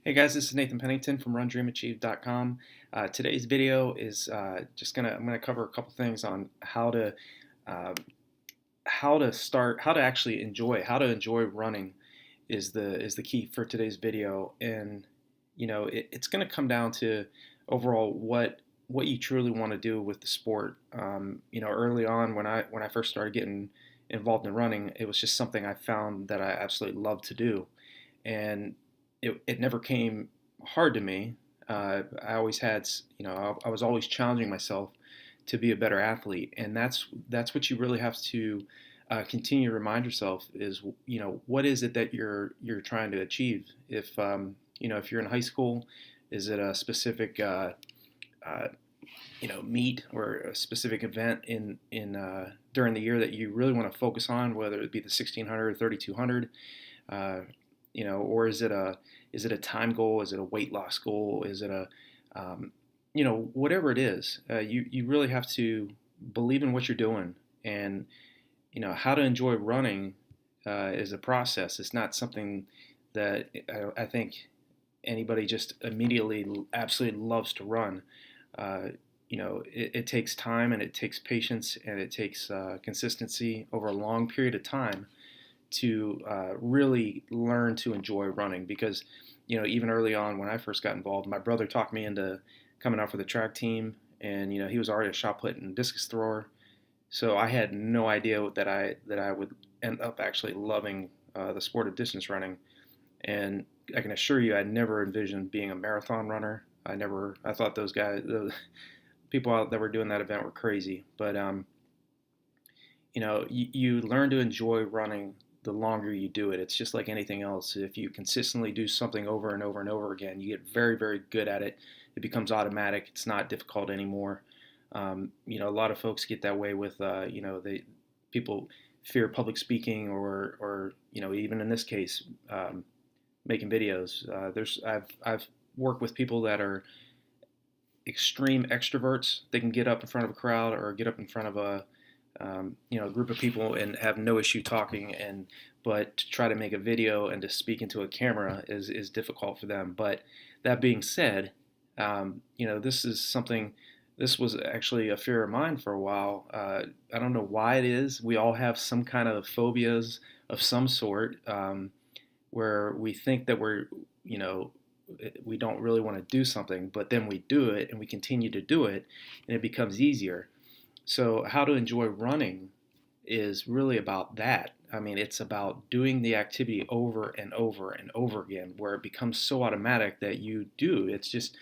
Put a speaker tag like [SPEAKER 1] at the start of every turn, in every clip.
[SPEAKER 1] Hey guys, this is Nathan Pennington from RunDreamAchieve.com. Today's video is I'm gonna cover a couple things on uh, how to actually how to enjoy running is the key for today's video. And it's gonna come down to overall what you truly want to do with the sport. Early on when I first started getting involved in running, it was just something I found that I absolutely loved to do, and it never came hard to me. I always had, I was always challenging myself to be a better athlete, and that's what you really have to continue to remind yourself is, what is it that you're trying to achieve? If you're in high school, is it a specific uh, meet or a specific event in during the year that you really want to focus on, whether it be the 1600 or 3200, or is it a time goal? Is it a weight loss goal? Is it a whatever it is, you really have to believe in what you're doing. And how to enjoy running is a process. It's not something that I think anybody just immediately absolutely loves to run. Uh, it takes time, and it takes patience, and it takes consistency over a long period of time to really learn to enjoy running. Because even early on when I first got involved, my brother talked me into coming out for the track team, and he was already a shot put and discus thrower, so I had no idea that I would end up actually loving the sport of distance running. And I can assure you, I never envisioned being a marathon runner. I thought the people out that were doing that event were crazy. But you learn to enjoy running the longer you do it. It's just like anything else. If you consistently do something over and over and over again, you get very, very good at it. It becomes automatic. It's not difficult anymore. A lot of folks get that way with, people fear public speaking, or even in this case, making videos. I've worked with people that are extreme extroverts. They can get up in front of a crowd or get up in front of a group of people and have no issue talking, but to try to make a video and to speak into a camera is difficult for them. But that being said, this is something. This was actually a fear of mine for a while. I don't know why it is. We all have some kind of phobias of some sort, where we think that we don't really want to do something, but then we do it and we continue to do it, and it becomes easier. So, how to enjoy running is really about that. I mean, it's about doing the activity over and over and over again, where it becomes so automatic that you do. It's just,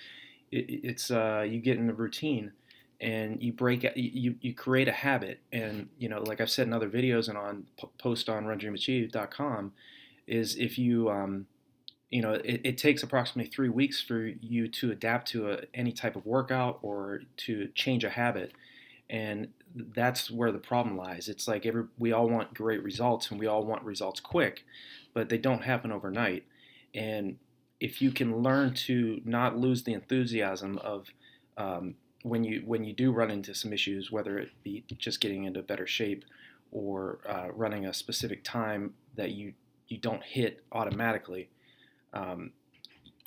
[SPEAKER 1] it's you get in the routine, and you create a habit. And like I've said in other videos and on post on RunDreamAchieve.com, is if you it takes approximately 3 weeks for you to adapt to any type of workout or to change a habit. And that's where the problem lies. It's like we all want great results, and we all want results quick, but they don't happen overnight. And if you can learn to not lose the enthusiasm of, when you do run into some issues, whether it be just getting into better shape, or running a specific time that you don't hit automatically, um,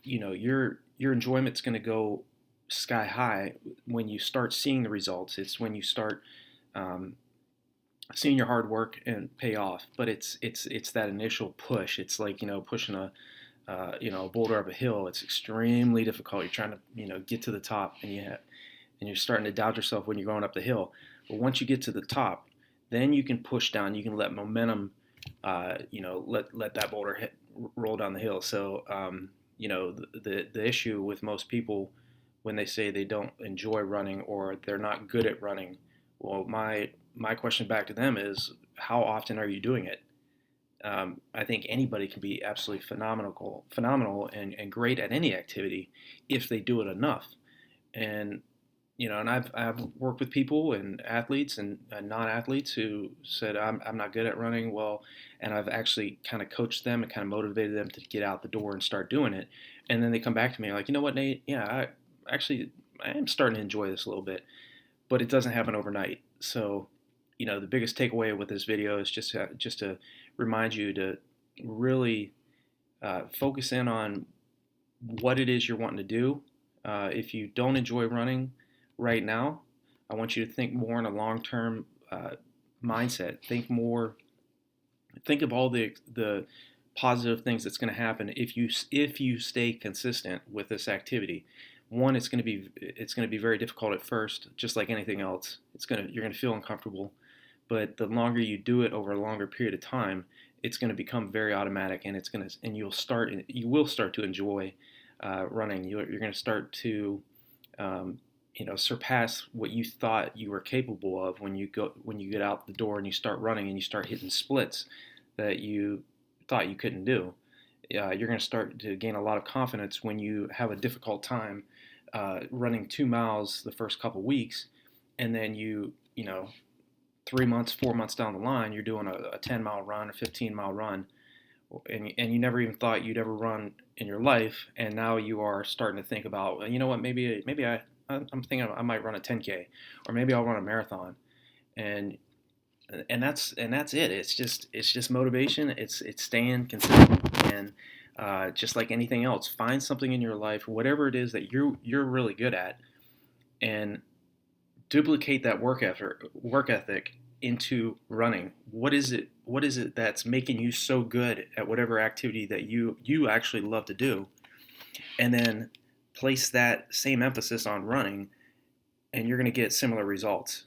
[SPEAKER 1] your enjoyment's going to go sky high when you start seeing the results. It's when you start um, seeing your hard work and pay off. But it's that initial push. It's like pushing a boulder up a hill. It's extremely difficult. You're trying to get to the top, and you're starting to doubt yourself when you're going up the hill. But once you get to the top, then you can push down. You can let momentum, let that boulder roll down the hill. So the issue with most people when they say they don't enjoy running or they're not good at running, well, my question back to them is, how often are you doing it? I think anybody can be absolutely phenomenal and great at any activity if they do it enough. And and I've worked with people and athletes and non-athletes who said I'm not good at running. Well, and I've actually kind of coached them and kind of motivated them to get out the door and start doing it. And then they come back to me like, you know what, Nate? Yeah, I am starting to enjoy this a little bit, but it doesn't happen overnight. So, the biggest takeaway with this video is just to remind you to really focus in on what it is you're wanting to do. If you don't enjoy running right now, I want you to think more in a long-term mindset. Think of all the positive things that's going to happen if you stay consistent with this activity. One, it's going to be very difficult at first, just like anything else. You're going to feel uncomfortable, but the longer you do it over a longer period of time, it's going to become very automatic, and you will start to enjoy running. You're going to start to surpass what you thought you were capable of when you get out the door and you start running and you start hitting splits that you thought you couldn't do. You're going to start to gain a lot of confidence when you have a difficult time running 2 miles the first couple weeks, and then 3 months, 4 months down the line, you're doing a 10-mile run, a 15-mile run, and you never even thought you'd ever run in your life, and now you are starting to think about, well, you know what, I'm thinking I might run a 10K, or maybe I'll run a marathon, and that's it. It's just motivation. It's staying consistent, and just like anything else, find something in your life, whatever it is that you're really good at, and duplicate that work ethic into running. What is it? What is it that's making you so good at whatever activity that you actually love to do? And then place that same emphasis on running, and you're going to get similar results.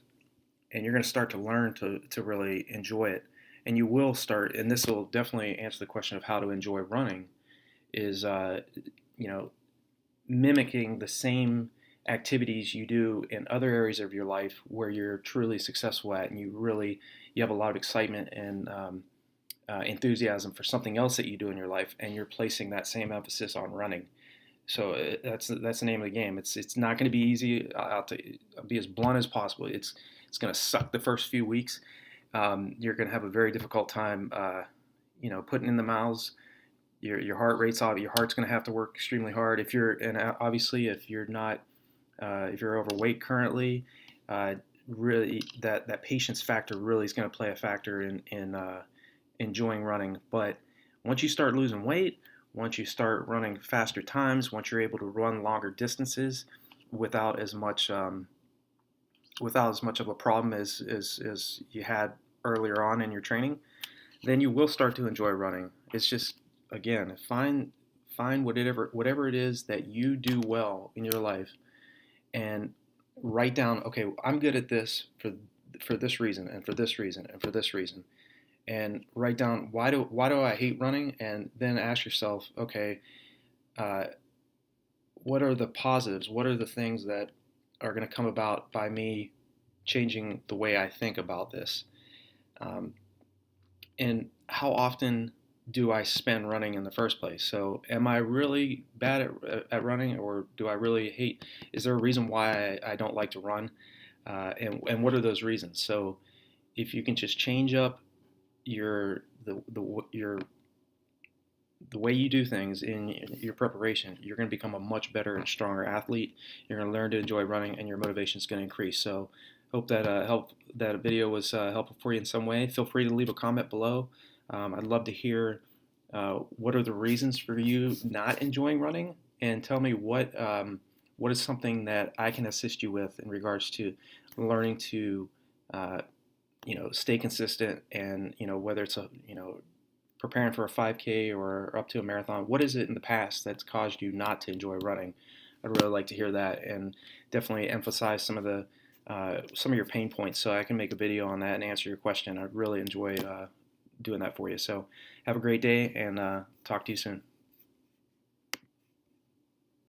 [SPEAKER 1] And you're going to start to learn to really enjoy it. And you will start, and this will definitely answer the question of how to enjoy running, is mimicking the same activities you do in other areas of your life where you're truly successful at, and you have a lot of excitement and enthusiasm for something else that you do in your life, and you're placing that same emphasis on running. So that's the name of the game. It's not going to be easy. I'll be as blunt as possible. It's going to suck the first few weeks. You're going to have a very difficult time, putting in the miles. Your heart rate's off. Your heart's going to have to work extremely hard. Obviously if you're not, if you're overweight currently, really that patience factor really is going to play a factor in enjoying running. But once you start losing weight, once you start running faster times, once you're able to run longer distances without as much of a problem as you had earlier on in your training, then you will start to enjoy running. It's just, again, find whatever it is that you do well in your life, and write down, okay, I'm good at this for this reason, and for this reason, and for this reason, and write down why do I hate running, and then ask yourself, okay, what are the positives? What are the things that are going to come about by me changing the way I think about this? And how often do I spend running in the first place? So am I really bad at running, or do I really hate? Is there a reason why I don't like to run? And what are those reasons? So if you can just change up the way you do things in your preparation, you're going to become a much better and stronger athlete. You're going to learn to enjoy running, and your motivation is going to increase. So hope that that video was helpful for you in some way. Feel free to leave a comment below. I'd love to hear what are the reasons for you not enjoying running, and tell me what is something that I can assist you with in regards to learning to stay consistent, and whether it's preparing for a 5K or up to a marathon. What is it in the past that's caused you not to enjoy running? I'd really like to hear that, and definitely emphasize some of your pain points, so I can make a video on that and answer your question. I'd really enjoy doing that for you. So have a great day, and talk to you soon.